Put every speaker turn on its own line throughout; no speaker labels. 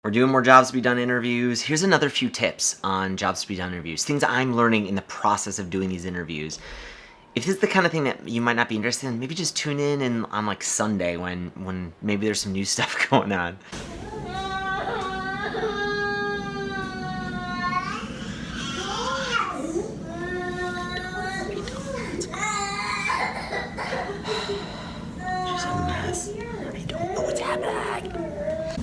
We're doing more Jobs to Be Done interviews. Here's another few tips on Jobs to Be Done interviews, things I'm learning in the process of doing these interviews. If this is the kind of thing that you might not be interested in, maybe just tune in on like Sunday when maybe there's some new stuff going on. She's a mess. I don't know what's happening.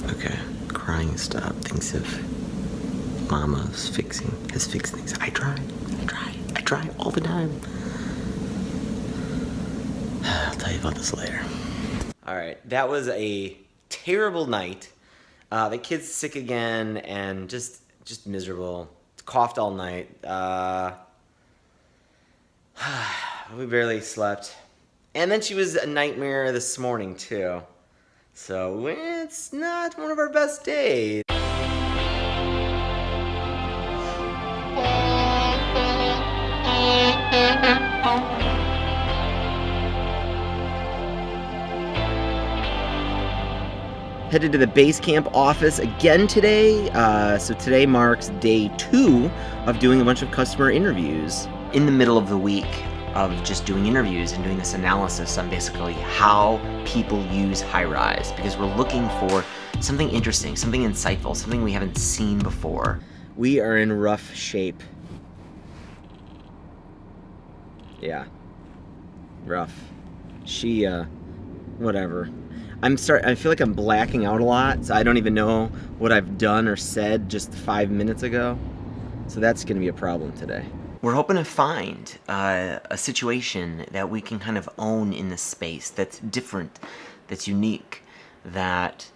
Okay, crying stop. Thinks of Mama's has fixed things. I try all the time. I'll tell you about this later. All right, that was a terrible night. The kid's sick again and just miserable. Coughed all night. We barely slept. And then she was a nightmare this morning too. So it's not one of our best days. Headed to the Basecamp office again today. So today marks day 2 of doing a bunch of customer interviews. In the middle of the week of just doing interviews and doing this analysis on basically how people use high-rise, because we're looking for something interesting, something insightful, something we haven't seen before. We are in rough shape. Yeah, rough. She, whatever. I feel like I'm blacking out a lot, so I don't even know what I've done or said just 5 minutes ago. So that's gonna be a problem today. We're hoping to find a situation that we can kind of own in this space that's different, that's unique, that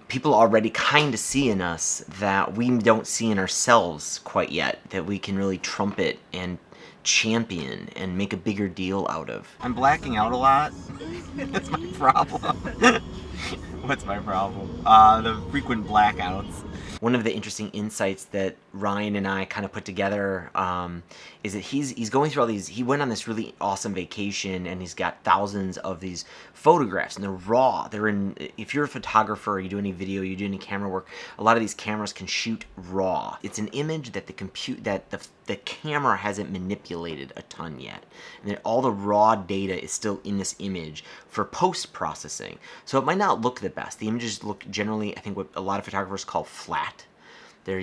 people already kind of see in us that we don't see in ourselves quite yet, that we can really trumpet and champion and make a bigger deal out of. I'm blacking out a lot. That's my problem. What's my problem? The frequent blackouts. One of the interesting insights that Ryan and I kind of put together is that he's going through all these. He went on this really awesome vacation and he's got thousands of these photographs and they're raw. They're in. If you're a photographer, you do any video, you do any camera work, a lot of these cameras can shoot raw. It's an image that the camera hasn't manipulated a ton yet, and that all the raw data is still in this image for post-processing. So it might not look the best. The images look generally, I think, what a lot of photographers call flat. They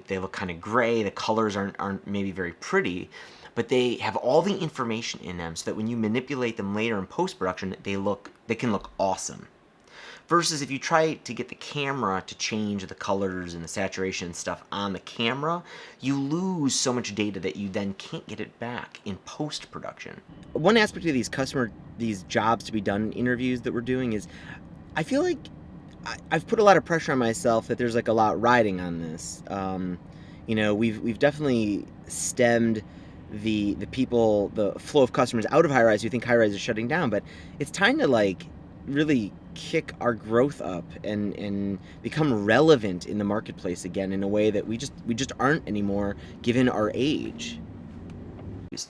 look kind of gray. The colors aren't maybe very pretty, but they have all the information in them so that when you manipulate them later in post-production, they can look awesome. Versus if you try to get the camera to change the colors and the saturation and stuff on the camera, you lose so much data that you then can't get it back in post-production. One aspect of these Jobs to Be Done interviews that we're doing is, I feel like I've put a lot of pressure on myself that there's like a lot riding on this. You know, we've definitely stemmed the flow of customers out of high-rise who think high-rise is shutting down, but it's time to like really kick our growth up and become relevant in the marketplace again in a way that we just aren't anymore given our age.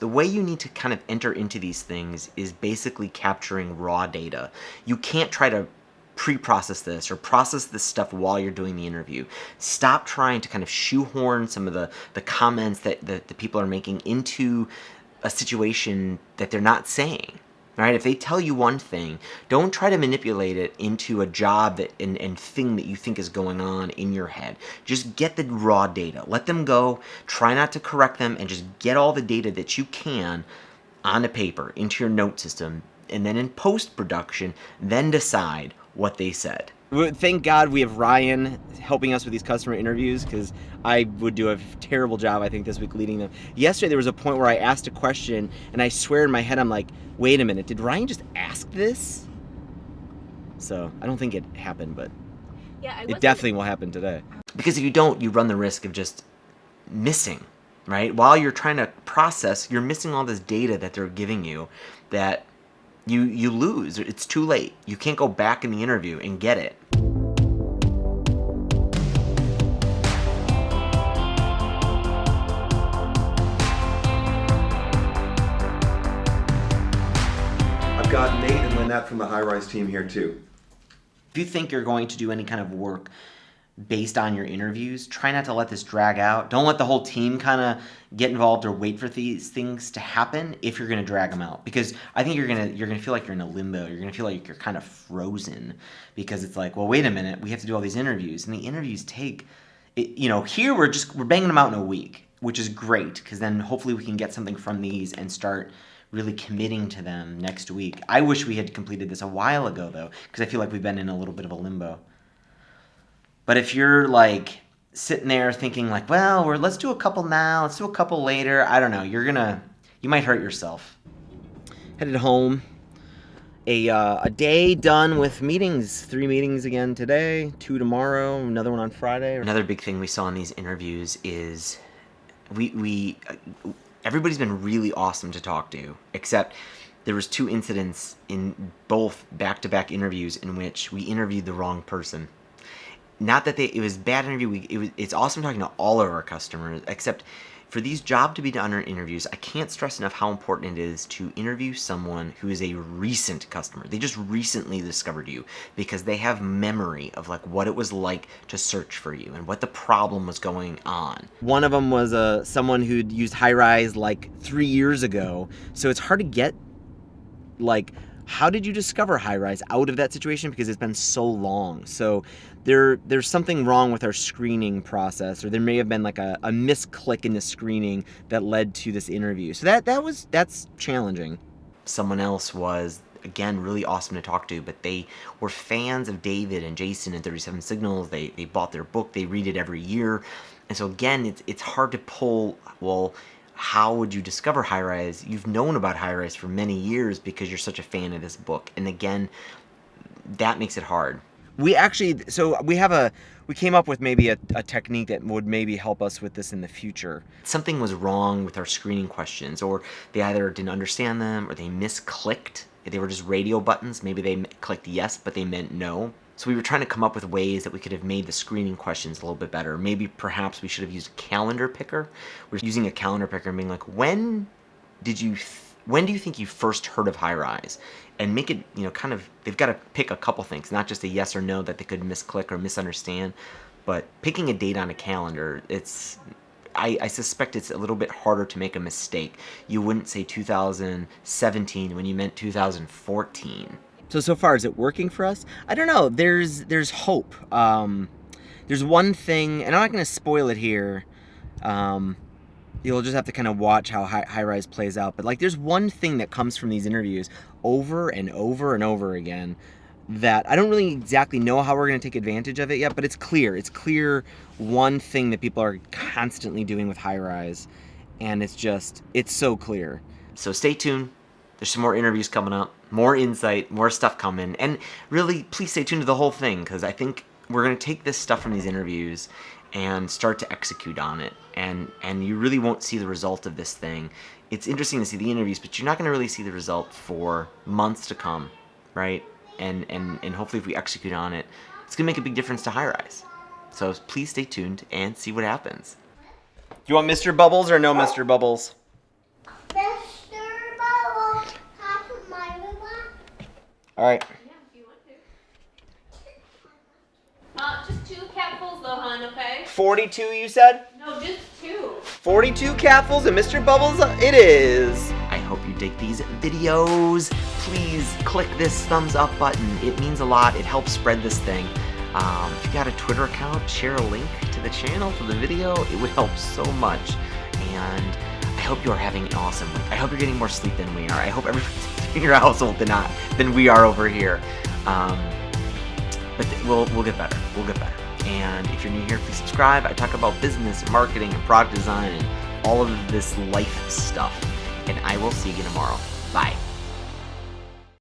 The way you need to kind of enter into these things is basically capturing raw data. You can't try to pre-process this or process this stuff while you're doing the interview. Stop trying to kind of shoehorn some of the comments that the people are making into a situation that they're not saying. Right? If they tell you one thing, don't try to manipulate it into a job and thing that you think is going on in your head. Just get the raw data. Let them go. Try not to correct them and just get all the data that you can onto paper, into your note system, and then in post-production, then decide what they said. Thank God we have Ryan helping us with these customer interviews, because I would do a terrible job, I think, this week leading them. Yesterday there was a point where I asked a question and I swear in my head I'm like, wait a minute, did Ryan just ask this? So I don't think it happened, but yeah, it definitely will happen today. Because if you don't, you run the risk of just missing, right? While you're trying to process, you're missing all this data that they're giving you that you lose. It's too late. You can't go back in the interview and get it.
I've got Nate and Lynette from the High Rise team here too.
If you think you're going to do any kind of work based on your interviews. Try not to let this drag out. Don't let the whole team kind of get involved or wait for these things to happen if you're going to drag them out, because I think you're going to feel like you're in a limbo. You're going to feel like you're kind of frozen, because it's like, well, wait a minute, we have to do all these interviews, and the interviews take here we're banging them out in a week, which is great, because then hopefully we can get something from these and start really committing to them next week. I wish we had completed this a while ago, though, because I feel like we've been in a little bit of a limbo. But if you're like sitting there thinking like, well, let's do a couple now, let's do a couple later, I don't know, you might hurt yourself. Headed home. A day done with meetings. 3 meetings again today, 2 tomorrow, another one on Friday. Another big thing we saw in these interviews is everybody's been really awesome to talk to, except there was 2 incidents in both back-to-back interviews in which we interviewed the wrong person. Not that it was a bad interview. It's awesome talking to all of our customers, except for these job to be done interviews, I can't stress enough how important it is to interview someone who is a recent customer. They just recently discovered you, because they have memory of like what it was like to search for you and what the problem was going on. One of them was someone who'd used HighRise like 3 years ago, so it's hard to get like, how did you discover HighRise out of that situation, because it's been so long. So there's something wrong with our screening process, or there may have been like a misclick in the screening that led to this interview. So that's challenging. Someone else was, again, really awesome to talk to, but they were fans of David and Jason and 37 Signals. They bought their book, they read it every year. And so again, it's hard to pull, well, how would you discover HighRise? You've known about HighRise for many years because you're such a fan of this book. And again, that makes it hard. We came up with maybe a technique that would maybe help us with this in the future. Something was wrong with our screening questions, or they either didn't understand them, or they misclicked. They were just radio buttons. Maybe they clicked yes, but they meant no. So we were trying to come up with ways that we could have made the screening questions a little bit better. Maybe perhaps we should have used a calendar picker. We're using a calendar picker and being like, when do you think you first heard of HighRise? And make it, kind of, they've got to pick a couple things, not just a yes or no that they could misclick or misunderstand, but picking a date on a calendar, I suspect it's a little bit harder to make a mistake. You wouldn't say 2017 when you meant 2014. So far, is it working for us? I don't know. There's hope. There's one thing, and I'm not going to spoil it here. You'll just have to kind of watch how HighRise plays out. But like, there's one thing that comes from these interviews over and over and over again that I don't really exactly know how we're going to take advantage of it yet, but it's clear. It's clear one thing that people are constantly doing with HighRise, and it's so clear. So stay tuned. There's some more interviews coming up, more insight, more stuff coming, and really, please stay tuned to the whole thing, because I think we're going to take this stuff from these interviews and start to execute on it, and you really won't see the result of this thing. It's interesting to see the interviews, but you're not going to really see the result for months to come, right? And hopefully if we execute on it, it's going to make a big difference to HighRise. So please stay tuned and see what happens. Do you want Mr. Bubbles or no Mr. Bubbles? All right.
Yeah, if you want to. Just 2 capfuls though, hon, okay?
42, you said?
No, just 2.
42 capfuls and Mr. Bubbles it is. I hope you dig these videos. Please click this thumbs up button. It means a lot. It helps spread this thing. If you got a Twitter account, share a link to the channel, to the video. It would help so much. And I hope you are having an awesome week. I hope you're getting more sleep than we are. I hope everybody's in your household than we are over here. But we'll get better. We'll get better. And if you're new here, please subscribe. I talk about business and marketing and product design and all of this life stuff. And I will see you again tomorrow. Bye.